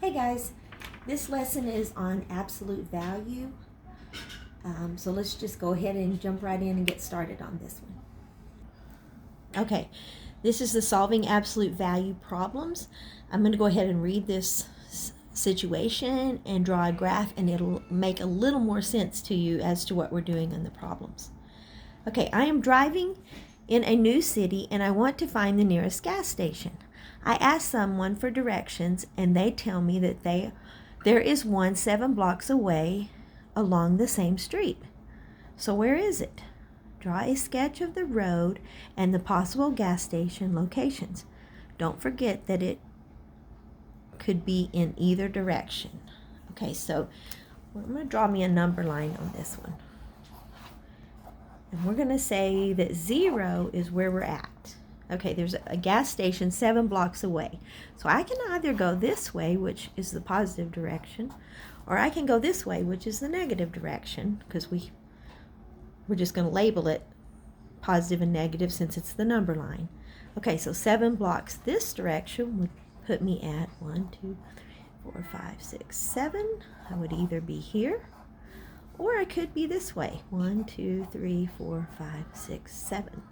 Hey guys, this lesson is on absolute value. So let's just go ahead and jump right in and get started on this one. Okay, this is the solving absolute value problems. I'm going to go ahead and read this situation and draw a graph, and it'll make a little more sense to you as to what we're doing in the problems. Okay, I am driving in a new city and I want to find the nearest gas station. I ask someone for directions and they tell me that there is one 7 blocks away along the same street. So where is it? Draw a sketch of the road and the possible gas station locations. Don't forget that it could be in either direction. Okay, so I'm going to draw me a number line on this one. And we're going to say that 0 is where we're at. Okay, there's a gas station 7 blocks away. So I can either go this way, which is the positive direction, or I can go this way, which is the negative direction, because we're just going to label it positive and negative since it's the number line. Okay, so 7 blocks this direction would put me at 1, 2, 3, 4, 5, 6, 7. I would either be here, or I could be this way. 1, 2, 3, 4, 5, 6, 7.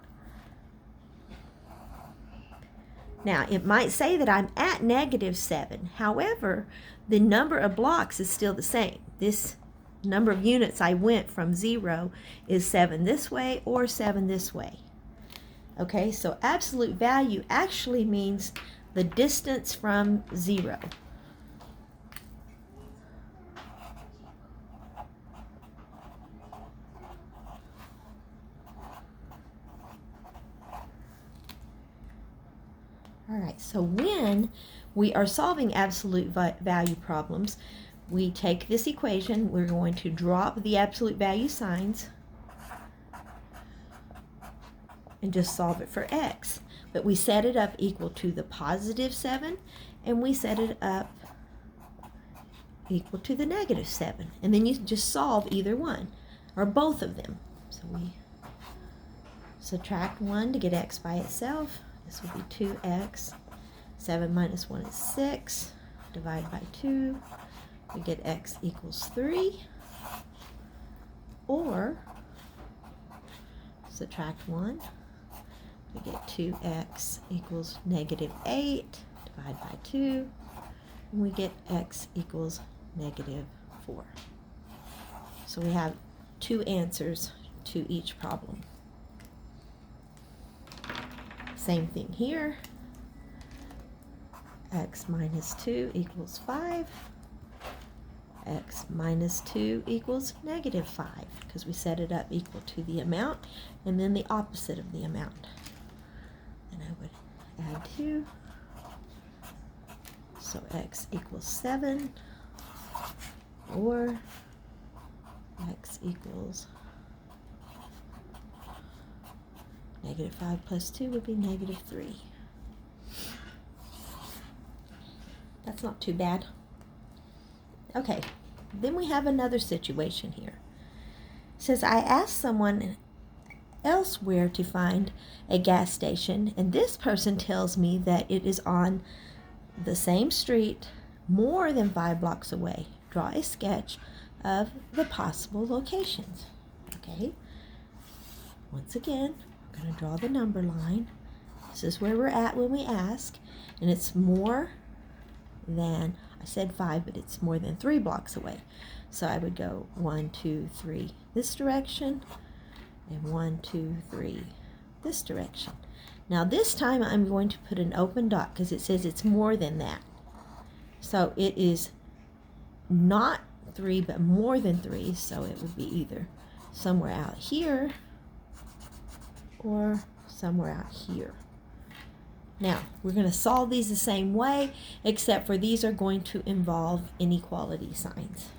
Now, it might say that I'm at -7. However, the number of blocks is still the same. This number of units I went from 0 is 7 this way or 7 this way. Okay, so absolute value actually means the distance from 0. All right, so when we are solving absolute value problems, we take this equation, we're going to drop the absolute value signs and just solve it for x. But we set it up equal to the +7, and we set it up equal to the -7. And then you just solve either one, or both of them. So we subtract 1 to get x by itself. This will be 2x. 7 minus 1 is 6. Divide by 2. We get x equals 3. Or subtract 1. We get 2x equals -8. Divide by 2. And we get x equals -4. So we have 2 answers to each problem. Same thing here. X minus 2 equals 5. X minus 2 equals -5, because we set it up equal to the amount and then the opposite of the amount. And I would add 2. So x equals 7, or x equals -5 plus 2 would be -3. That's not too bad. Okay, then we have another situation here. It says, I asked someone else where to find a gas station, and this person tells me that it is on the same street more than 5 blocks away. Draw a sketch of the possible locations. Okay, once again, we're going to draw the number line. This is where we're at when we ask, and it's more than, I said 5, but it's more than 3 blocks away. So I would go 1, 2, 3 this direction, and 1, 2, 3 this direction. Now this time I'm going to put an open dot because it says it's more than that. So it is not 3, but more than 3, so it would be either somewhere out here or somewhere out here. Now, we're going to solve these the same way, except for these are going to involve inequality signs.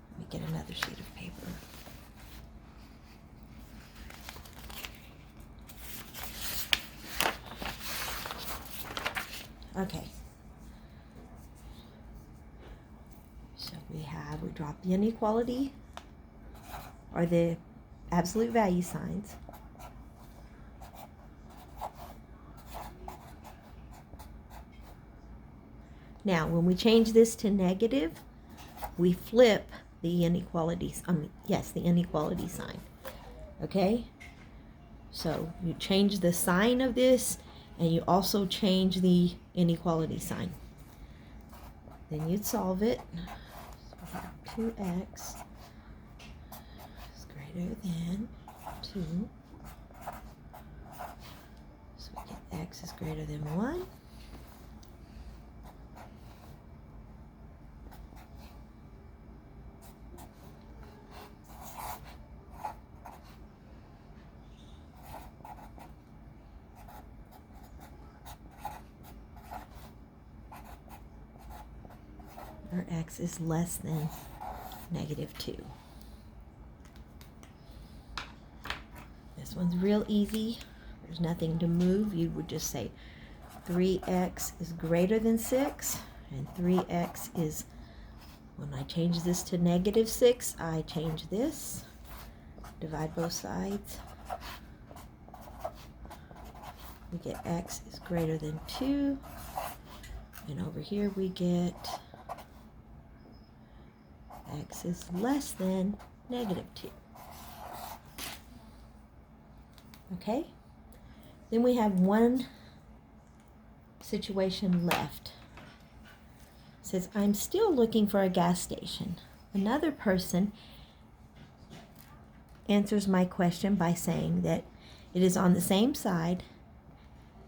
Let me get another sheet of paper. Okay. We drop the inequality or the absolute value signs. Now, when we change this to negative, we flip the inequalities. The inequality sign. Okay? So you change the sign of this, and you also change the inequality sign. Then you'd solve it. So we have 2x is greater than 2. So we get x is greater than 1. Or x is less than -2. This one's real easy. There's nothing to move. You would just say 3x is greater than 6, and 3x is, when I change this to -6, I change this. Divide both sides. We get x is greater than 2, and over here we get x is less than -2. Okay? Then we have one situation left. It says, I'm still looking for a gas station. Another person answers my question by saying that it is on the same side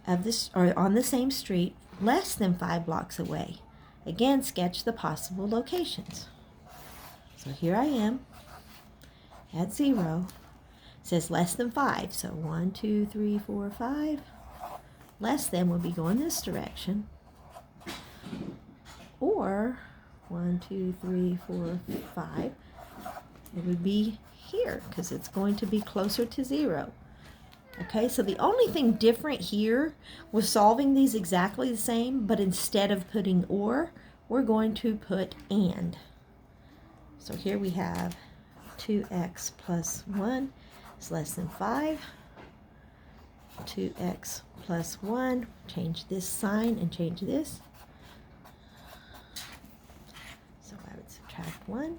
of this, or on the same street, less than 5 blocks away. Again, sketch the possible locations. So here I am at 0. It says less than 5. So 1, 2, 3, 4, 5. Less than would be going this direction. Or 1, 2, 3, 4, 5. It would be here because it's going to be closer to 0. Okay, so the only thing different here was solving these exactly the same, but instead of putting or, we're going to put and. So here we have 2x plus 1 is less than 5. 2x plus 1, change this sign and change this. So I would subtract 1.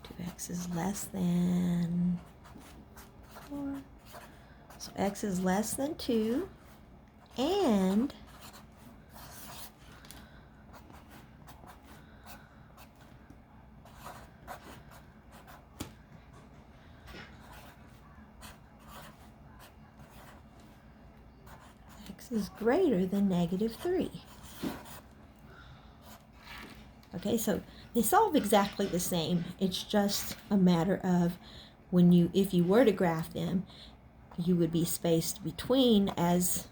2x is less than 4. So x is less than 2. And x is greater than -3. Okay, so they solve exactly the same. It's just a matter of if you were to graph them, you would be spaced between as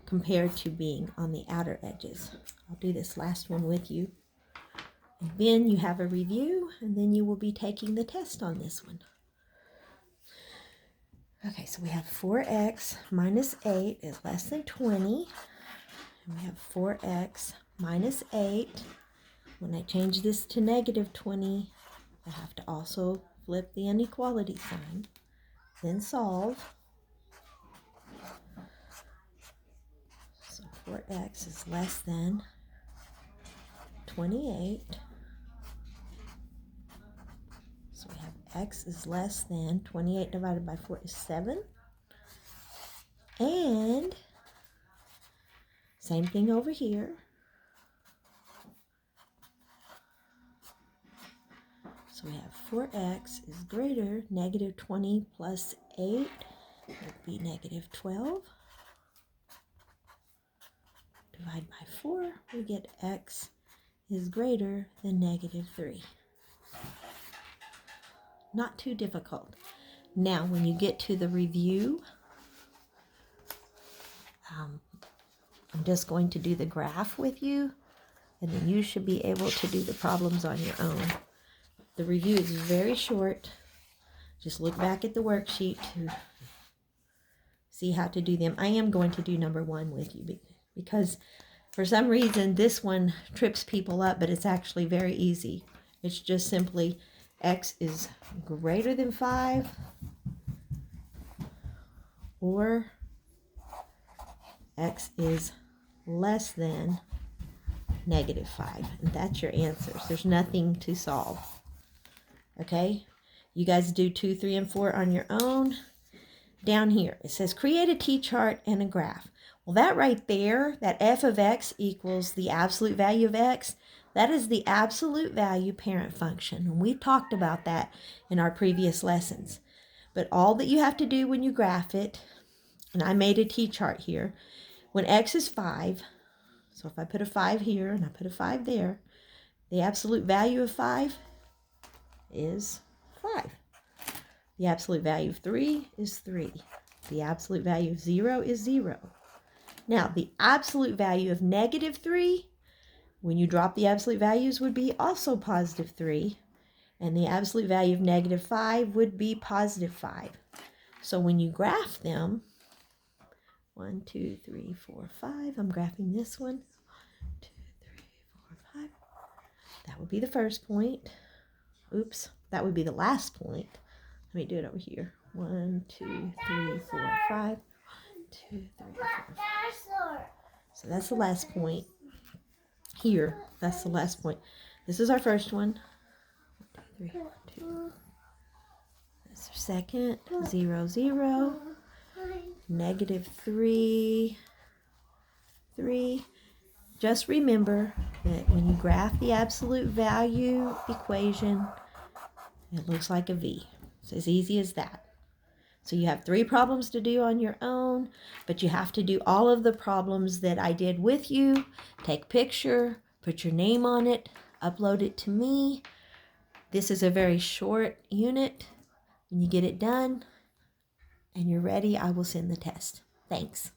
compared to being on the outer edges. I'll do this last one with you. And then you have a review, and then you will be taking the test on this one. Okay, so we have 4x minus 8 is less than 20. And we have 4x minus 8. When I change this to -20, I have to also flip the inequality sign, then solve. So 4x is less than 28. So we have x is less than 28 divided by 4 is 7. And same thing over here. So we have 4x is greater, -20 plus 8 would be -12. Divide by 4, we get x is greater than -3. Not too difficult. Now, when you get to the review, I'm just going to do the graph with you, and then you should be able to do the problems on your own. The review is very short. Just look back at the worksheet to see how to do them. I am going to do number 1 with you because For some reason, this one trips people up, but it's actually very easy. It's just simply x is greater than 5 or x is less than -5. And that's your answers. There's nothing to solve. Okay? You guys do 2, 3, and 4 on your own. Down here, it says create a t-chart and a graph. Well, that right there, that f of x equals the absolute value of x, that is the absolute value parent function. And we talked about that in our previous lessons. But all that you have to do when you graph it, and I made a t-chart here, when x is 5, so if I put a 5 here and I put a 5 there, the absolute value of 5 is 5. The absolute value of 3 is 3. The absolute value of 0 is 0. Now, the absolute value of -3, when you drop the absolute values, would be also +3. And the absolute value of -5 would be +5. So when you graph them, 1, 2, 3, 4, 5, I'm graphing this one. 1, 2, 3, 4, 5. That would be the first point. Oops, that would be the last point. Let me do it over here. 1, 2, 3, 4, 5. 1, 2, 3, 4, 5. So that's the last point. Here, that's the last point. This is our first one. 1, 2, 3, 1, 2. That's our second. 0, 0. -3, 3. Just remember that when you graph the absolute value equation, it looks like a V. It's as easy as that. So you have 3 problems to do on your own, but you have to do all of the problems that I did with you. Take a picture, put your name on it, upload it to me. This is a very short unit. When you get it done and you're ready, I will send the test. Thanks.